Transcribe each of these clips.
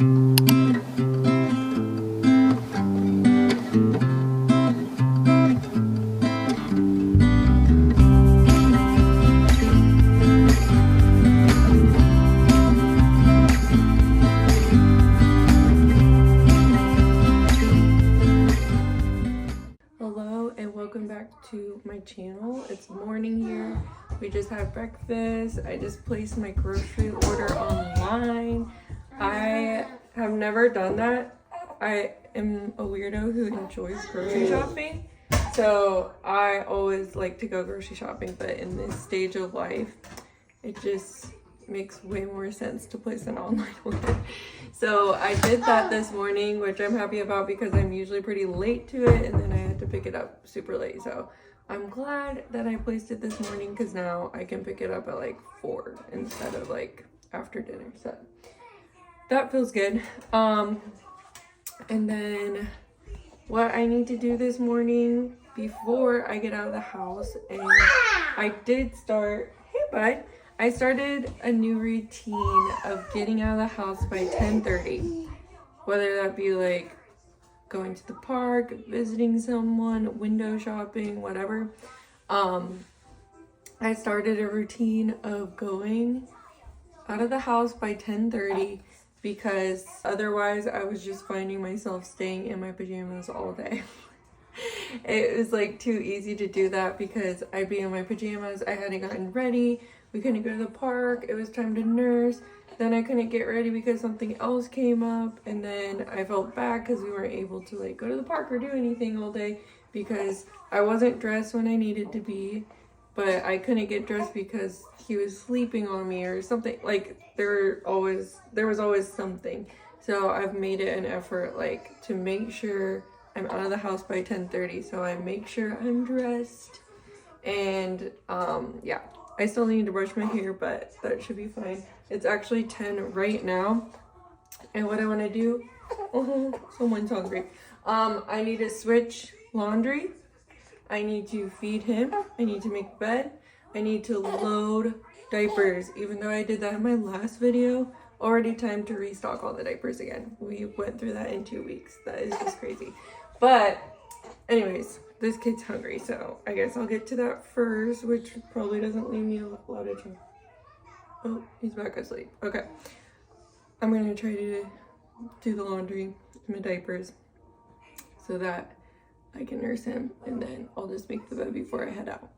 To my channel. It's morning here. We just had breakfast. I just placed my grocery order online. I have never done that. I am a weirdo who enjoys grocery shopping, so I always like to go grocery shopping, but in this stage of life it just makes way more sense to place an online order. So I did that this morning, which I'm happy about because I'm usually pretty late to it, and then I had to pick it up super late. So I'm glad that I placed it this morning because now I can pick it up at like 4 instead of like after dinner. So that feels good. And then what I need to do this morning before I get out of the house, and I did start, hey bud, I started a new routine of getting out of the house by 10:30, whether that be like going to the park, visiting someone, window shopping, whatever. I started a routine of going out of the house by 10:30 because otherwise I was just finding myself staying in my pajamas all day. It was like too easy to do that because I'd be in my pajamas, I hadn't gotten ready, we couldn't go to the park, it was time to nurse, then I couldn't get ready because something else came up, and then I felt bad because we weren't able to like go to the park or do anything all day because I wasn't dressed when I needed to be, but I couldn't get dressed because he was sleeping on me or something. Like there was always something. So I've made it an effort like to make sure I'm out of the house by 10:30, so I make sure I'm dressed. And yeah, I still need to brush my hair, but that should be fine. It's actually 10 right now, and what I want to do, someone's hungry. I need to switch laundry, I need to feed him, I need to make bed, I need to load diapers. Even though I did that in my last video, already time to restock all the diapers again. We went through that in 2 weeks. That is just crazy. But anyways, this kid's hungry, so I guess I'll get to that first, which probably doesn't leave me a lot of time. Oh, he's back asleep. Okay. I'm gonna try to do the laundry and my diapers so that I can nurse him, and then I'll just make the bed before I head out.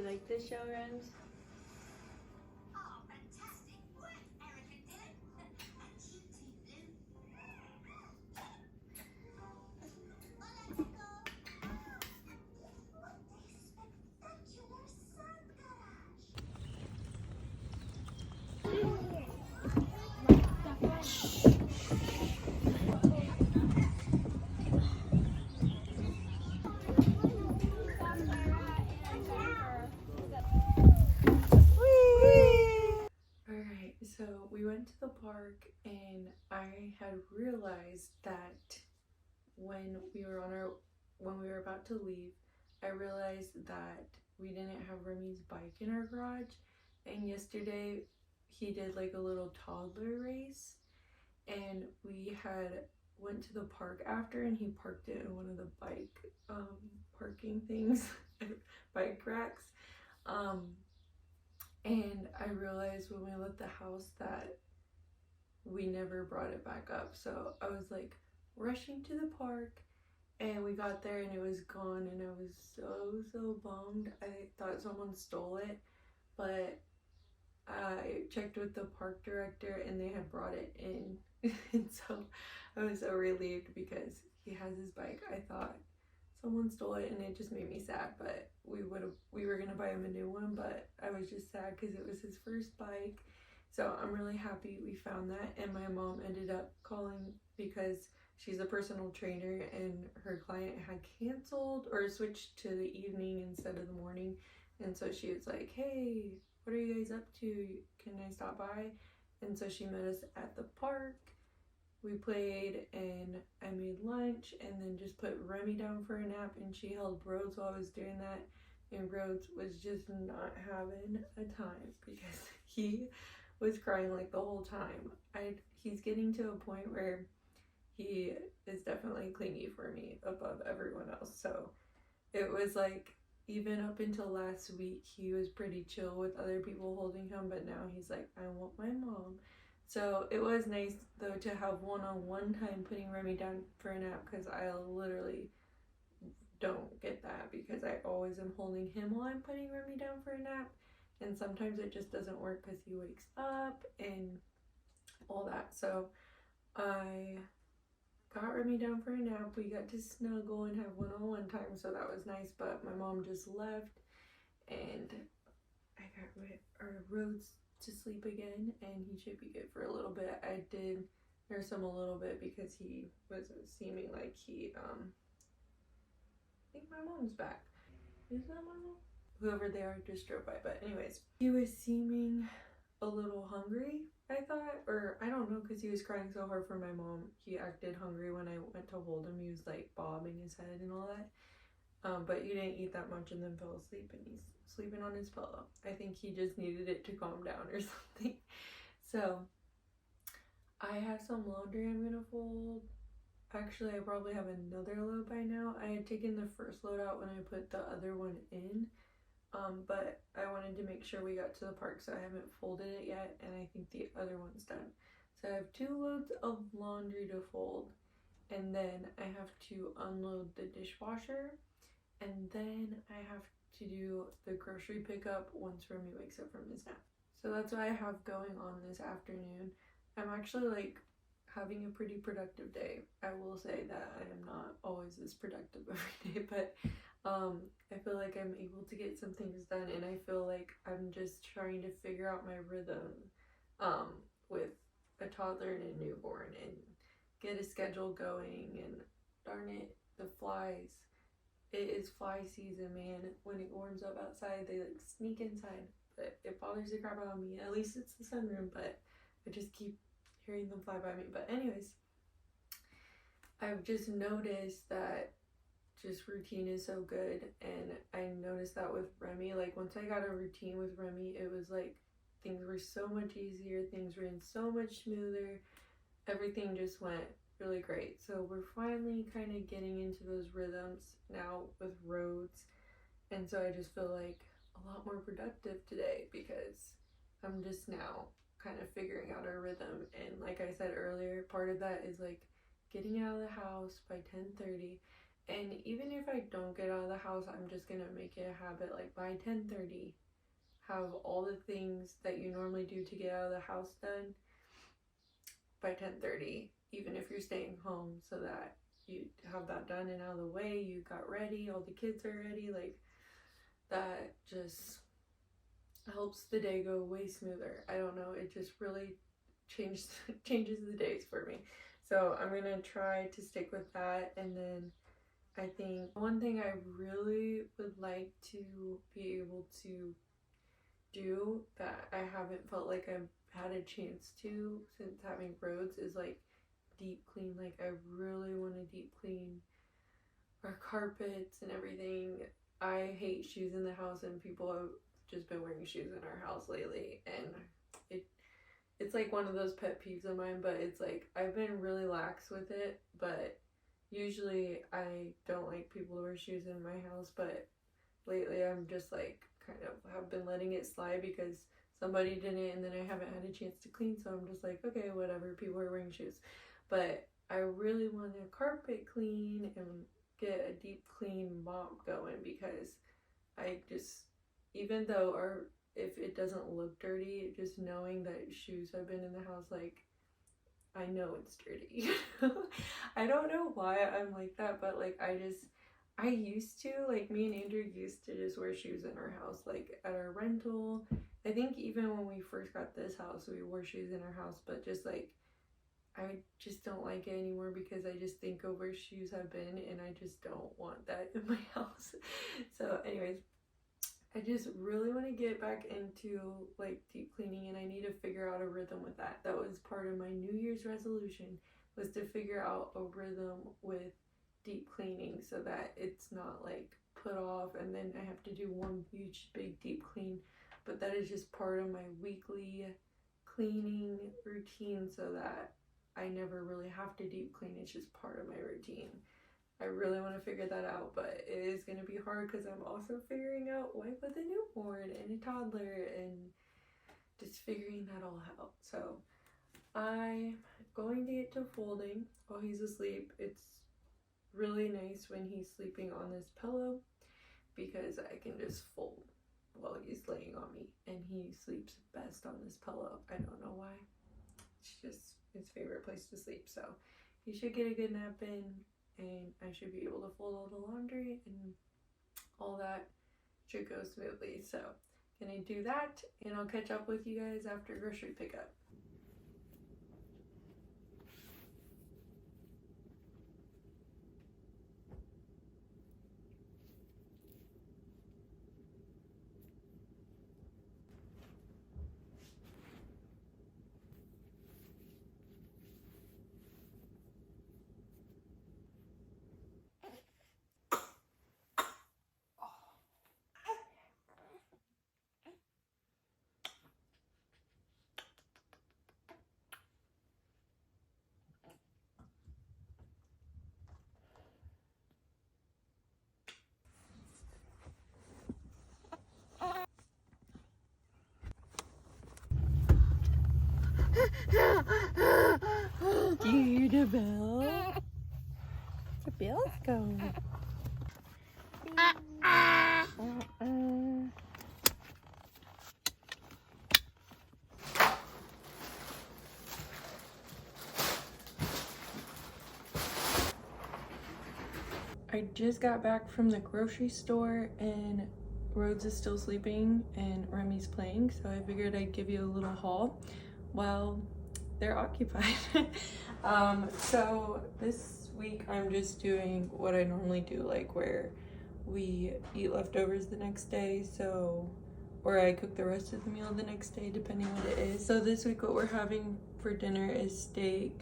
like this show, Rams? Oh, fantastic work, Eric and Dylan. A cutie blue. Well, let's go. What a spectacular sand garage. Alright, so we went to the park and I had realized that when we were about to leave, I realized that we didn't have Remy's bike in our garage, and yesterday he did like a little toddler race, and we had went to the park after and he parked it in one of the bike parking things bike racks, and I realized when we left the house that we never brought it back up. So I was like rushing to the park, and we got there and it was gone, and I was so bummed. I thought someone stole it, but I checked with the park director and they had brought it in. And so I was so relieved because he has his bike. I thought someone stole it and it just made me sad, but we were gonna buy him a new one, but I was just sad because it was his first bike. So I'm really happy we found that, and my mom ended up calling because she's a personal trainer and her client had canceled or switched to the evening instead of the morning, and so she was like, hey, what are you guys up to? Can I stop by? And so she met us at the park. We played and I made lunch and then just put Remy down for a nap, and she held Rhodes while I was doing that, and Rhodes was just not having a time because he was crying like the whole time. He's getting to a point where he is definitely clingy for me above everyone else. So it was like, even up until last week, he was pretty chill with other people holding him, but now he's like, I want my mom. So it was nice though to have one-on-one time putting Remy down for a nap, because I literally don't get that because I always am holding him while I'm putting Remy down for a nap, and sometimes it just doesn't work because he wakes up and all that. So I got Remy down for a nap. We got to snuggle and have one-on-one time, so that was nice, but my mom just left and I got our Rhodes to sleep again, and he should be good for a little bit. I did nurse him a little bit because he was seeming like he I think my mom's back. Is that my mom? Whoever they are just drove by, but anyways, he was seeming a little hungry, I thought, or I don't know, because he was crying so hard for my mom. He acted hungry when I went to hold him. He was like bobbing his head and all that. But he didn't eat that much and then fell asleep, and he's sleeping on his pillow. I think he just needed it to calm down or something. So I have some laundry I'm gonna fold. Actually, I probably have another load by now. I had taken the first load out when I put the other one in, but I wanted to make sure we got to the park, so I haven't folded it yet, and I think the other one's done. So I have 2 loads of laundry to fold, and then I have to unload the dishwasher, and then I have to do the grocery pickup once Remy wakes up from his nap. So that's what I have going on this afternoon. I'm actually like having a pretty productive day. I will say that I am not always this productive every day, but I feel like I'm able to get some things done, and I feel like I'm just trying to figure out my rhythm with a toddler and a newborn, and get a schedule going. And darn it, the flies. It is fly season, man. When it warms up outside, they like sneak inside, but it bothers the crap out of me. At least it's the sunroom, but I just keep hearing them fly by me. But anyways, I've just noticed that just routine is so good, and I noticed that with Remy. Like once I got a routine with Remy, it was like things were so much easier, things ran so much smoother, everything just went really great. So we're finally kind of getting into those rhythms now with Rhodes, and so I just feel like a lot more productive today because I'm just now kind of figuring out our rhythm. And like I said earlier, part of that is like getting out of the house by 10:30, And even if I don't get out of the house, I'm just gonna make it a habit, like by 10:30, have all the things that you normally do to get out of the house done by 10:30, even if you're staying home, so that you have that done and out of the way, you got ready, all the kids are ready. Like, that just helps the day go way smoother. I don't know, it just really changes the days for me. So I'm gonna try to stick with that. And then I think one thing I really would like to be able to do that I haven't felt like I've had a chance to since having roads is like deep clean. Like, I really want to deep clean our carpets and everything. I hate shoes in the house, and people have just been wearing shoes in our house lately, and it's like one of those pet peeves of mine. But it's like, I've been really lax with it, but usually I don't like people to wear shoes in my house. But lately I'm just like kind of have been letting it slide because somebody did it and then I haven't had a chance to clean, so I'm just like, okay, whatever, people are wearing shoes. But I really want to carpet clean and get a deep clean mop going, because I just, even though if it doesn't look dirty, just knowing that shoes have been in the house, like, I know it's dirty. I don't know why I'm like that, but like, I used to, like, me and Andrew used to just wear shoes in our house, like at our rental. I think even when we first got this house, we wore shoes in our house, but just like, I just don't like it anymore because I just think of where shoes have been and I just don't want that in my house. So anyways, I just really want to get back into like deep cleaning, and I need to figure out a rhythm with that. That was part of my New Year's resolution, was to figure out a rhythm with deep cleaning so that it's not like put off and then I have to do one huge big deep clean, but that is just part of my weekly cleaning routine so that I never really have to deep clean. It's just part of my routine. I really want to figure that out, but it is going to be hard because I'm also figuring out life with a newborn and a toddler and just figuring that all out. So I'm going to get to folding while he's asleep. It's really nice when he's sleeping on this pillow because I can just fold while he's laying on me, and he sleeps best on this pillow. I don't know why. It's just his favorite place to sleep. So he should get a good nap in, and I should be able to fold all the laundry and all that should go smoothly. So gonna do that, and I'll catch up with you guys after grocery pickup. Do you hear the bell? The bell's going. I just got back from the grocery store and Rhodes is still sleeping and Remy's playing, so I figured I'd give you a little haul while they're occupied. So this week I'm just doing what I normally do, like where we eat leftovers the next day, or I cook the rest of the meal the next day, depending what it is. So this week what we're having for dinner is steak,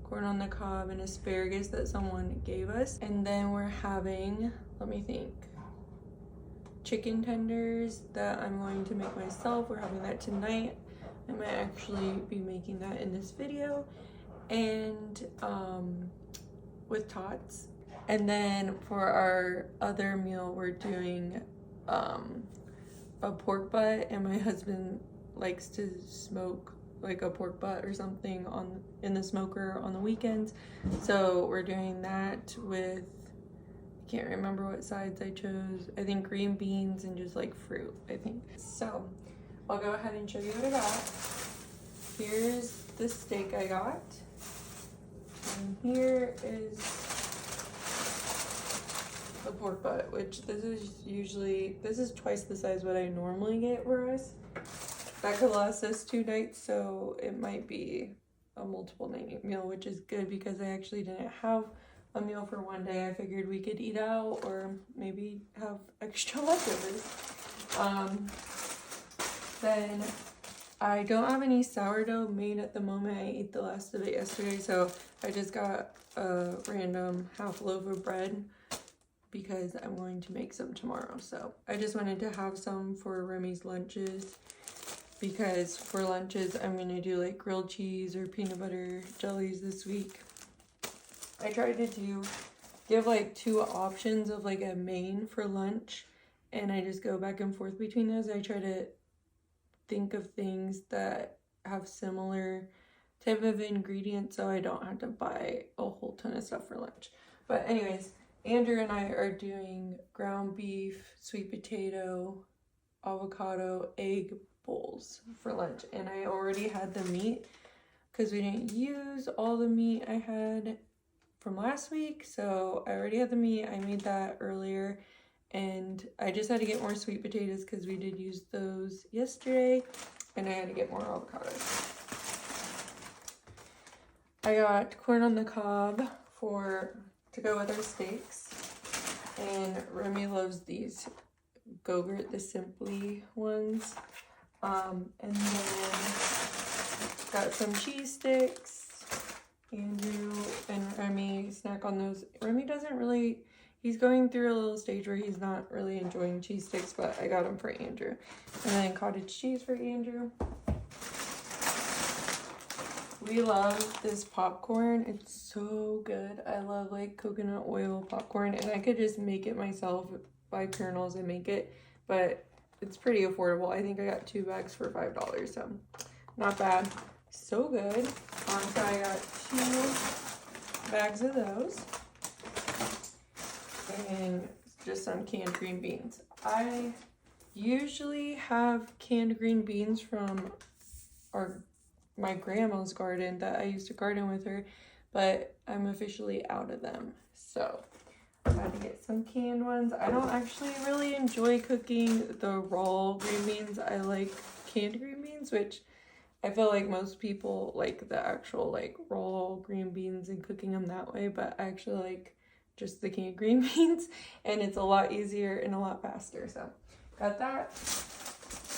corn on the cob, and asparagus that someone gave us. And then we're having, let me think, chicken tenders that I'm going to make myself. We're having that tonight. I might actually be making that in this video. And with tots. And then for our other meal, we're doing a pork butt, and my husband likes to smoke like a pork butt or something in the smoker on the weekends. So we're doing that with I can't remember what sides I chose. I think green beans and just like fruit, I think. So I'll go ahead and show you what I got. Here's the steak I got. And here is the pork butt, which this is twice the size what I normally get for us. That could last us 2 nights, so it might be a multiple night meal, which is good because I actually didn't have a meal for one day. I figured we could eat out or maybe have extra leftovers. Then I don't have any sourdough made at the moment. I ate the last of it yesterday, so I just got a random half loaf of bread because I'm going to make some tomorrow. So I just wanted to have some for Remy's lunches, because for lunches I'm gonna do like grilled cheese or peanut butter jellies this week. I tried to give like 2 options of like a main for lunch, and I just go back and forth between those. I try to think of things that have similar type of ingredients so I don't have to buy a whole ton of stuff for lunch. But anyways, Andrew and I are doing ground beef, sweet potato, avocado, egg bowls for lunch, and I already had the meat because we didn't use all the meat I had from last week, so I already had the meat. I made that earlier, and I just had to get more sweet potatoes because we did use those yesterday, and I had to get more avocados. I got corn on the cob to go with our steaks, and Remy loves these Go-Gurt, the Simply ones. And then got some cheese sticks. Andrew and Remy snack on those. Remy doesn't really, he's going through a little stage where he's not really enjoying cheese sticks, but I got them for Andrew. And then cottage cheese for Andrew. We love this popcorn. It's so good. I love like coconut oil popcorn, and I could just make it myself, buy kernels and make it, but it's pretty affordable. I think I got 2 bags for $5, so not bad. So good. So I got 2 bags of those, and just some canned green beans. I usually have canned green beans from my grandma's garden that I used to garden with her, but I'm officially out of them, so I had to get some canned ones. I don't actually really enjoy cooking the raw green beans. I like canned green beans, which I feel like most people like the actual like raw green beans and cooking them that way, but I actually like just the canned green beans, and it's a lot easier and a lot faster. So got that.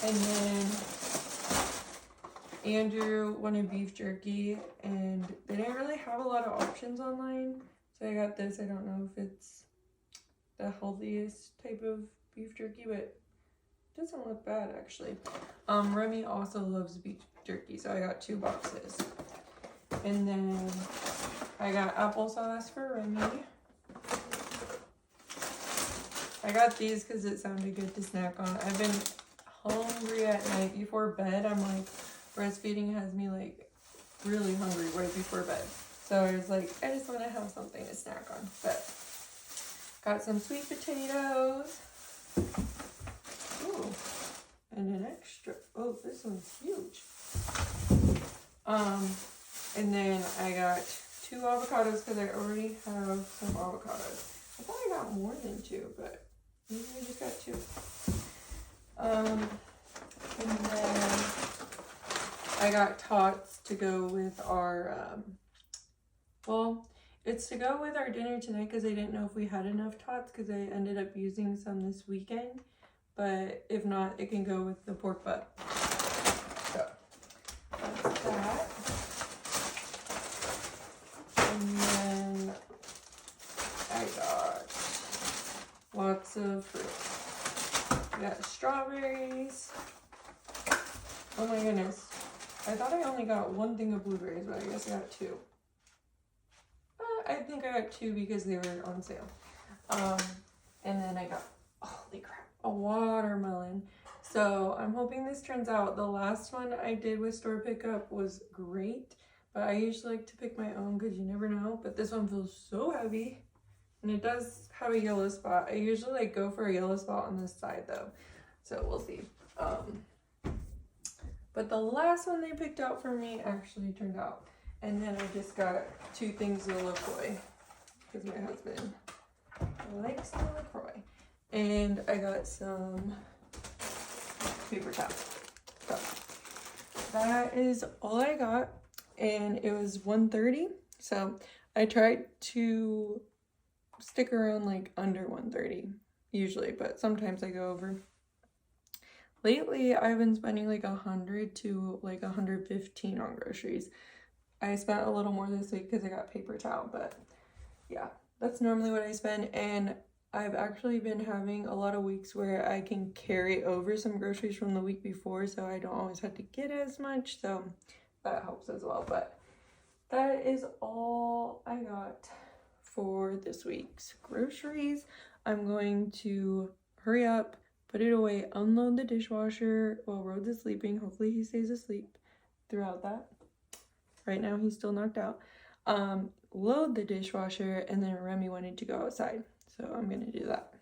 And then Andrew wanted beef jerky, and they didn't really have a lot of options online, so I got this. I don't know if it's the healthiest type of beef jerky, but it doesn't look bad actually. Remy also loves beef jerky, so I got 2 boxes. And then I got applesauce for Remy. I got these because it sounded good to snack on. I've been hungry at night before bed. I'm like, breastfeeding has me like really hungry right before bed. So I was like, I just want to have something to snack on. But got some sweet potatoes. Ooh, and an extra. Oh, this one's huge. And then I got 2 avocados because I already have some avocados. I thought I got more than 2, but maybe I just got 2. And then I got tots to go with our, well, it's to go with our dinner tonight because I didn't know if we had enough tots because I ended up using some this weekend. But if not, it can go with the pork butt. So that's that. And then I got lots of fruit. I got strawberries. Oh my goodness. I thought I only got 1 thing of blueberries, but I guess I got 2. I think I got 2 because they were on sale. And then I got, holy crap, a watermelon. So I'm hoping this turns out. The last one I did with store pickup was great, but I usually like to pick my own because you never know. But this one feels so heavy. And it does have a yellow spot. I usually like go for a yellow spot on this side though. So we'll see. But the last one they picked out for me actually turned out. And then I just got 2 things of LaCroix because my husband likes the LaCroix. And I got some paper towels. So that is all I got. And it was $130. So I tried to stick around like under $130 usually, but sometimes I go over. Lately, I've been spending like $100 to like $115 on groceries. I spent a little more this week because I got paper towel, but yeah, that's normally what I spend. And I've actually been having a lot of weeks where I can carry over some groceries from the week before, so I don't always have to get as much, so that helps as well. But that is all I got for this week's groceries. I'm going to hurry up, put it away, unload the dishwasher while Rhodes is sleeping. Hopefully he stays asleep throughout that. Right now he's still knocked out. Load the dishwasher, and then Remy wanted to go outside, so I'm gonna do that.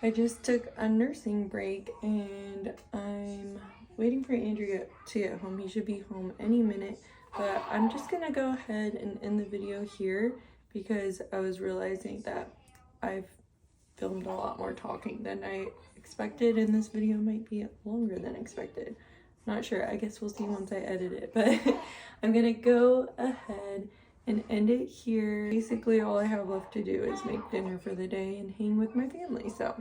I just took a nursing break and I'm waiting for Andrew to get home. He should be home any minute, but I'm just gonna go ahead and end the video here because I was realizing that I've filmed a lot more talking than I expected, and this video might be longer than expected. Not sure, I guess we'll see once I edit it, but I'm gonna go ahead and end it here. Basically all I have left to do is make dinner for the day and hang with my family, so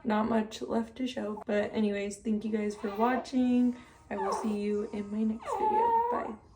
not much left to show. But anyways, thank you guys for watching. I will see you in my next video. Bye.